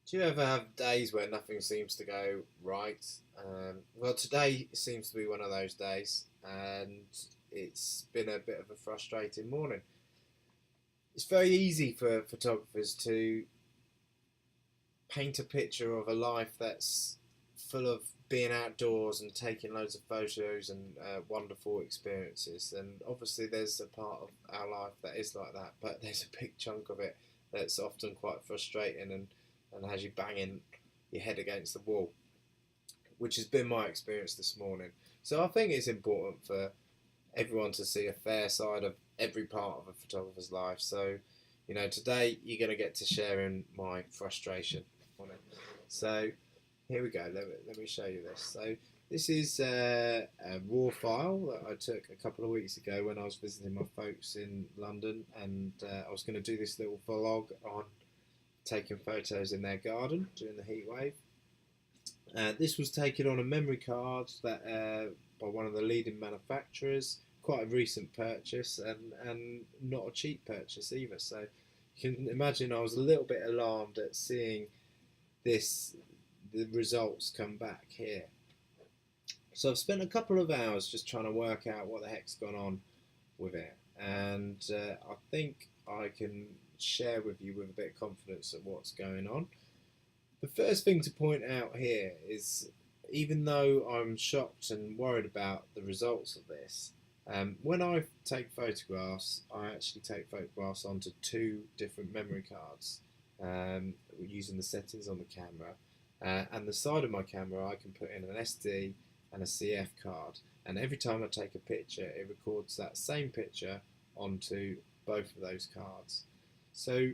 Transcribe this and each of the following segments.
Do you ever have days where nothing seems to go right? Well, today seems to be one of those days, and it's been a bit of a frustrating morning. It's very easy for photographers to paint a picture of a life that's full of being outdoors and taking loads of photos and wonderful experiences. And obviously, there's a part of our life that is like that, but there's a big chunk of it that's often quite frustrating and has you banging your head against the wall, which has been my experience this morning. So I think it's important for everyone to see a fair side of every part of a photographer's life. So, today you're going to get to share in my frustration on it. So, here we go. Let me show you this. So, this is a raw file that I took a couple of weeks ago when I was visiting my folks in London, and I was going to do this little vlog on taking photos in their garden during the heat wave. This was taken on a memory card that by one of the leading manufacturers. Quite a recent purchase and not a cheap purchase either. So you can imagine I was a little bit alarmed at seeing the results come back here. So I've spent a couple of hours just trying to work out what the heck's gone on with it, and I think I can share with you with a bit of confidence of what's going on. The first thing to point out here is, even though I'm shocked and worried about the results of this, when I take photographs, I actually take photographs onto two different memory cards using the settings on the camera. And the side of my camera, I can put in an SD and a CF card. And every time I take a picture, it records that same picture onto both of those cards. So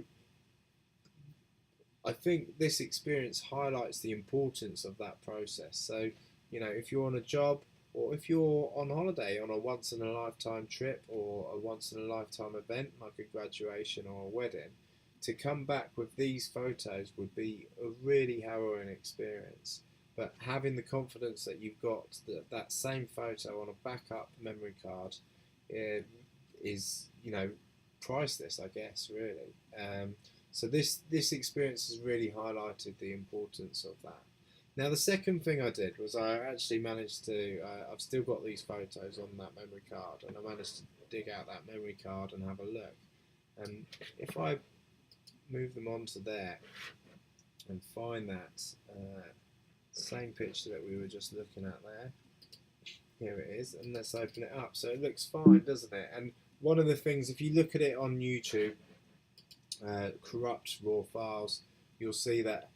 I think this experience highlights the importance of that process. So, if you're on a job or if you're on holiday on a once in a lifetime trip or a once in a lifetime event like a graduation or a wedding, to come back with these photos would be a really harrowing experience. But having the confidence that you've got that same photo on a backup memory card is, priceless, I guess, really. So this experience has really highlighted the importance of that. Now the second thing I did was I actually managed to, I've still got these photos on that memory card, and I managed to dig out that memory card and have a look. And if I move them onto there and find that same picture that we were just looking at there, here it is, and let's open it up. So it looks fine, doesn't it? And one of the things, if you look at it on YouTube, corrupt raw files, you'll see that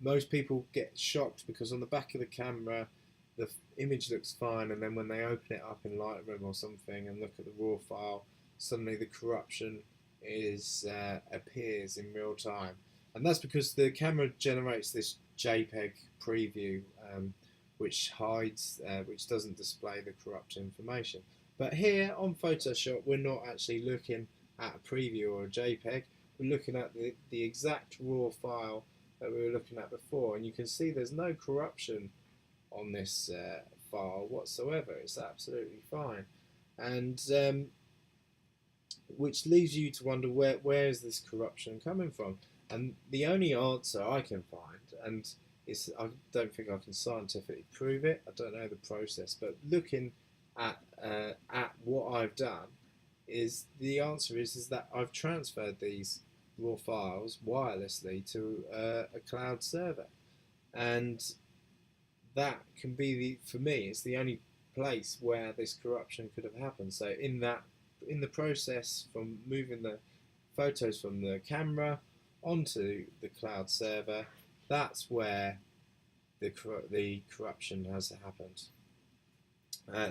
most people get shocked because on the back of the camera the image looks fine, and then when they open it up in Lightroom or something and look at the raw file, suddenly the corruption appears in real time. And that's because the camera generates this JPEG preview, which doesn't display the corrupt information. But here on Photoshop, we're not actually looking at a preview or a JPEG. We're looking at the exact raw file that we were looking at before, and you can see there's no corruption on this file whatsoever. It's absolutely fine, and which leaves you to wonder where is this corruption coming from? And the only answer I can find, and I don't think I can scientifically prove it. I don't know the process, but looking at what I've done, is the answer is that I've transferred these raw files wirelessly to a cloud server, and that can be for me, it's the only place where this corruption could have happened. So in the process from moving the photos from the camera onto the cloud server, that's where the corruption has happened.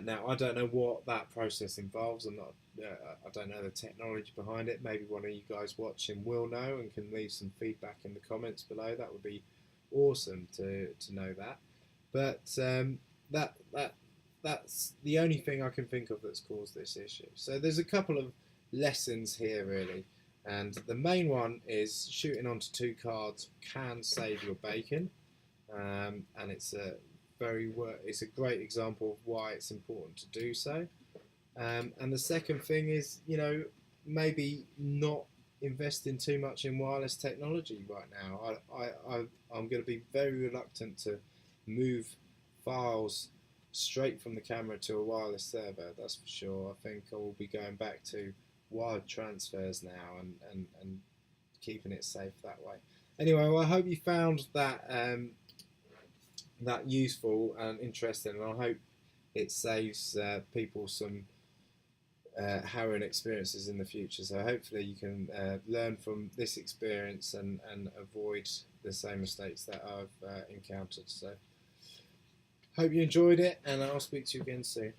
Now I don't know what that process involves. I don't know the technology behind it. Maybe one of you guys watching will know and can leave some feedback in the comments below. That would be awesome to know that. But that's the only thing I can think of that's caused this issue. So there's a couple of lessons here really, and the main one is shooting onto two cards can save your bacon, and it's a great example of why it's important to do so. And the second thing is, maybe not investing too much in wireless technology right now. I'm going to be very reluctant to move files straight from the camera to a wireless server, that's for sure. I think I will be going back to wired transfers now and keeping it safe that way. Anyway, well, I hope you found that that useful and interesting, and I hope it saves people some harrowing experiences in the future. So hopefully you can learn from this experience and avoid the same mistakes that I've encountered. So hope you enjoyed it, and I'll speak to you again soon.